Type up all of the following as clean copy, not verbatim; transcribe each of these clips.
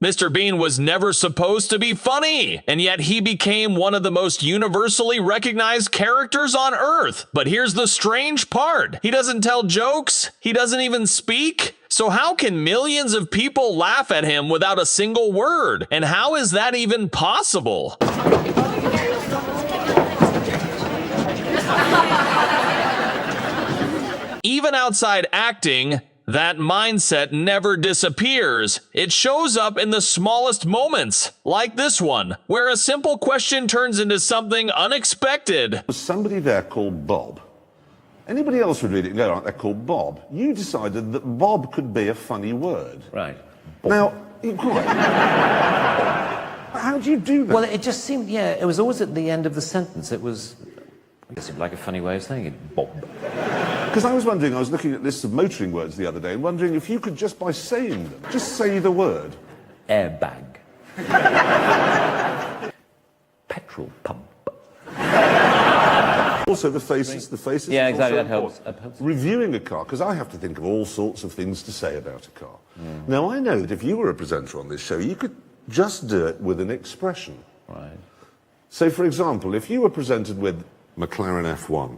Mr. Bean was never supposed to be funny, and yet he became one of the most universally recognized characters on Earth. But here's the strange part. He doesn't tell jokes. He doesn't even speak. So how can millions of people laugh at him without a single word? And how is that even possible? Even outside acting, that mindset never disappears. It shows up in the smallest moments, like this one, where a simple question turns into something unexpected. Was somebody there called Bob? Anybody else would read it and go, they're called Bob. You decided that Bob could be a funny word. Right. Now, how do you do that? Well, it just seemed, yeah, it was always at the end of the sentence. It was, it seemed like a funny way of saying it, Bob. Because I was wondering, I was looking at lists of motoring words the other day and wondering if you could just by saying them, just say the word. Airbag. Petrol pump. Also the faces. Yeah, exactly, that helps. Reviewing a car, because I have to think of all sorts of things to say about a car. Now, I know that if you were a presenter on this show, you could just do it with an expression. Right. So, for example, if you were presented with McLaren F1,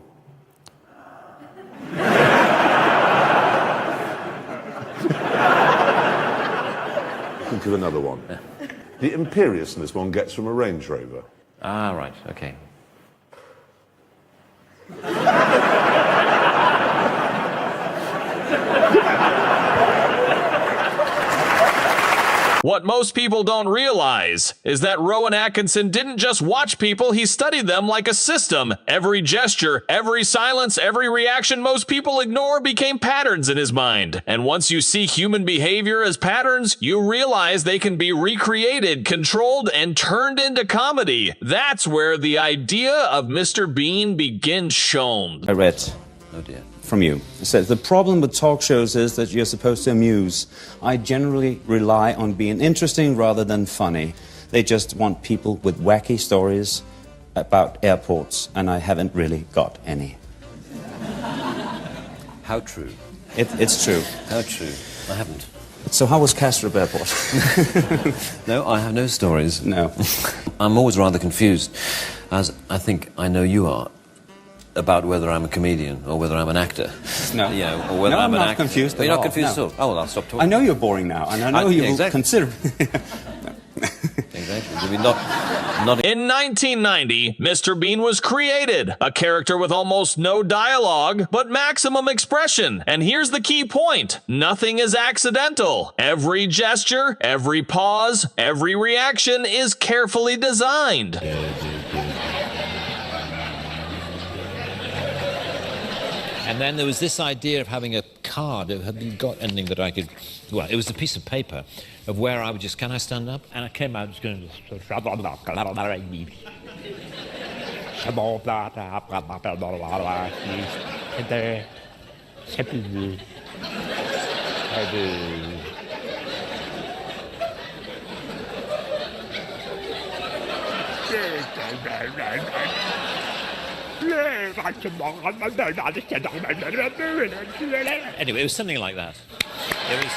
think of another one. The imperiousness one gets from a Range Rover. Ah, right, okay. What most people don't realize is that Rowan Atkinson didn't just watch people, he studied them like a system. Every gesture, every silence, every reaction most people ignore became patterns in his mind. And once you see human behavior as patterns, you realize they can be recreated, controlled, and turned into comedy. That's where the idea of Mr. Bean begins shown. I read. Oh dear. From you. It says, the problem with talk shows is that you're supposed to amuse. I generally rely on being interesting rather than funny. They just want people with wacky stories about airports, and I haven't really got any. How true. It's true. How true. I haven't. So how was Kastrup Airport? No, I have no stories. No. I'm always rather confused, as I think I know you are, about whether I'm a comedian or whether I'm an actor. No. You know, or whether No, I'm I'm an not actor. confused at You're not all, confused no. at all? Oh, well, I'll stop talking. I know you're boring now, and I know you will consider... Exactly. Not... In 1990, Mr. Bean was created, a character with almost no dialogue, but maximum expression. And here's the key point. Nothing is accidental. Every gesture, every pause, every reaction is carefully designed. And then there was this idea of having a card. Have you got anything that I could... Well, it was a piece of paper of where I would just... Can I stand up? And I came out just going... Anyway, it was something like that. It was...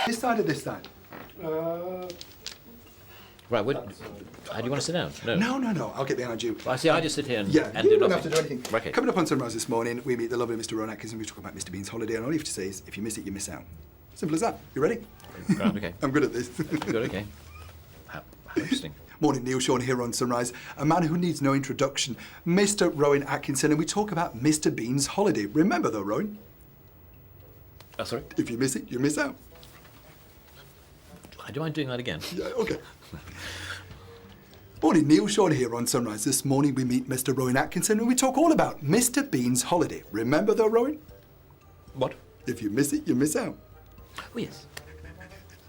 This side or this side? Right, how do you want to sit down? No. I'll get behind you. Well, I see, I just sit here and, Yeah, and you do don't nothing. have to do anything. Okay. Coming up on Sunrise this morning, we meet the lovely Mr. Rowan Atkinson. We talk about Mr. Bean's holiday, and all you have to say is, if you miss it, you miss out. Simple as that. You ready? Right, okay. I'm good at this. Good, okay. How interesting. Morning, Neil Sean here on Sunrise. A man who needs no introduction, Mr. Rowan Atkinson, and we talk about Mr. Bean's holiday. Remember though, Rowan, Oh, sorry? if you miss it, you miss out. Do you mind doing that again? Yeah, okay. Morning, Neil Sean here on Sunrise. This morning we meet Mr. Rowan Atkinson and we talk all about Mr. Bean's holiday. Remember though, Rowan? What? If you miss it, you miss out. Oh, yes.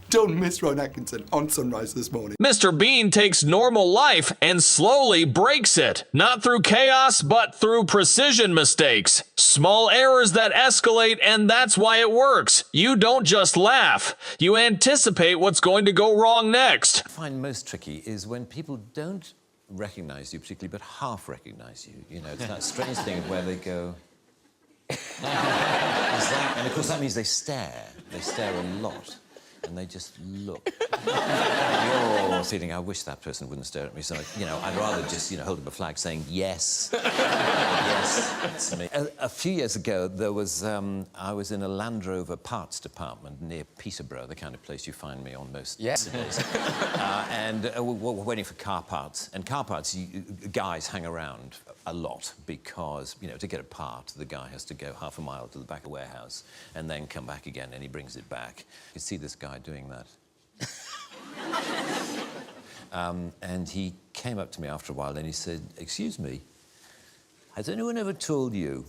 Don't miss Rowan Atkinson on Sunrise this morning. Mr. Bean takes normal life and slowly breaks it. Not through chaos, but through precision mistakes. Small errors that escalate, and that's why it works. You don't just laugh. You anticipate what's going to go wrong next. I find most tricky is when people don't recognise you particularly, but half recognise you. You know, it's that strange thing where they go... and of course that means they stare. They stare a lot. and they just look. You're thinking, I wish that person wouldn't stare at me. So, I'd rather just, hold up a flag saying, yes. Yes, it's me. A few years ago, there was, I was in a Land Rover parts department near Peterborough, the kind of place you find me on most days. And we're waiting for car parts. And car parts, guys hang around a lot because, to get a part, the guy has to go half a mile to the back of the warehouse and then come back again, and he brings it back. You see this guy doing that. And he came up to me after a while and he said, "Excuse me, has anyone ever told you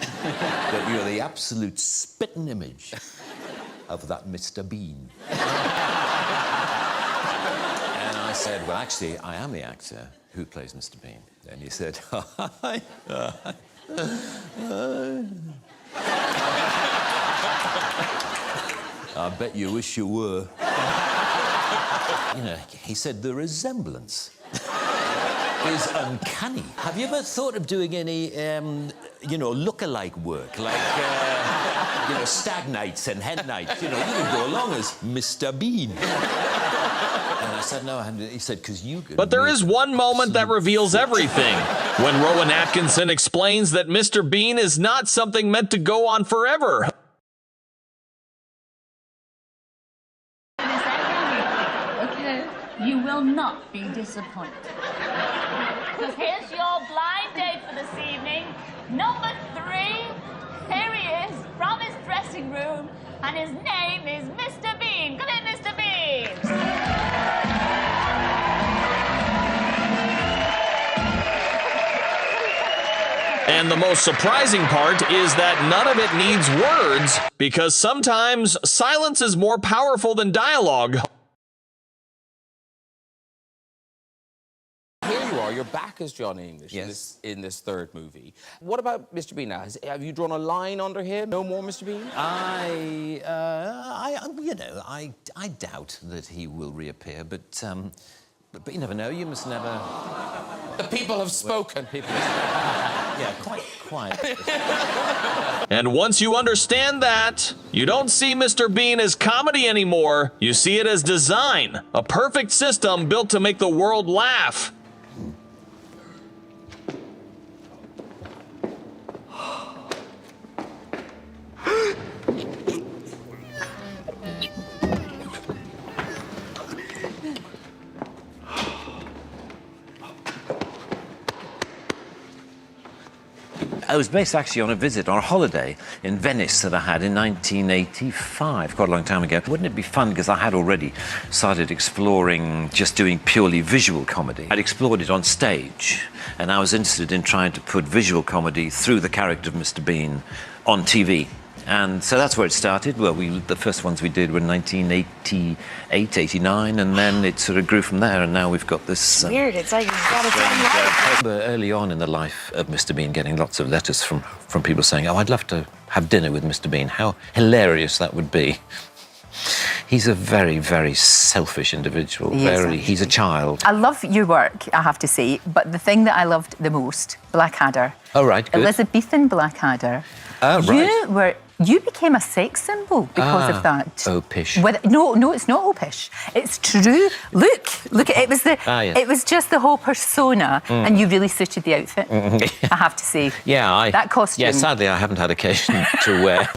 that you're the absolute spitting image of that Mr. Bean?" And I said, "Well, actually, I am the actor who plays Mr. Bean." And he said, "I bet you wish you were." He said, "The resemblance is uncanny. Have you ever thought of doing any, look-alike work, like, stag nights and hen nights? You could go along as Mr. Bean." And I said, "No, I haven't." He said, "Because you could." But there is one moment that reveals everything. When Rowan Atkinson explains that Mr. Bean is not something meant to go on forever. You will not be disappointed. Because here's your blind date for this evening. Number 3, here he is from his dressing room, and his name is Mr. Bean. Come in, Mr. Bean. And the most surprising part is that none of it needs words, because sometimes silence is more powerful than dialogue. You're back as Johnny English in this third movie. What about Mr. Bean now? Have you drawn a line under him? No more Mr. Bean? I doubt that he will reappear, but you never know. You must never. The people have spoken. Yeah, quite. And once you understand that, you don't see Mr. Bean as comedy anymore. You see it as design, a perfect system built to make the world laugh. I was based actually on a visit, on a holiday in Venice that I had in 1985, quite a long time ago. Wouldn't it be fun, because I had already started exploring just doing purely visual comedy. I'd explored it on stage, and I was interested in trying to put visual comedy through the character of Mr. Bean on TV. And so that's where it started. Well, the first ones we did were in 1988, 89, and then it sort of grew from there, and now we've got this... Weird, it's like it's got its own life. Early on in the life of Mr. Bean, getting lots of letters from people saying, "Oh, I'd love to have dinner with Mr. Bean. How hilarious that would be." He's a very, very selfish individual. He's a child. I love your work, I have to say, but the thing that I loved the most, Blackadder. Oh, right, good. Elizabethan Blackadder. Oh, right. You became a sex symbol because of that. Opish. No, it's not opish. It's true. Look, it was yes. It was just the whole persona, and you really suited the outfit. I have to say. Yeah, that costume. Yeah, sadly, I haven't had occasion to wear